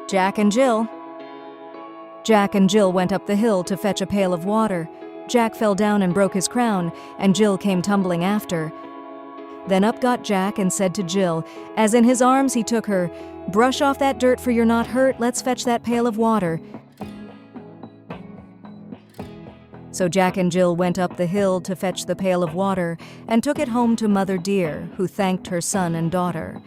Jack and Jill. Jack and Jill went up the hill to fetch a pail of water. Jack fell down and broke his crown, and Jill came tumbling after. Then up got Jack and said to Jill, as in his arms he took her, "Brush off that dirt, for you're not hurt, let's fetch that pail of water." So Jack and Jill went up the hill to fetch the pail of water and took it home to Mother Dear, who thanked her son and daughter.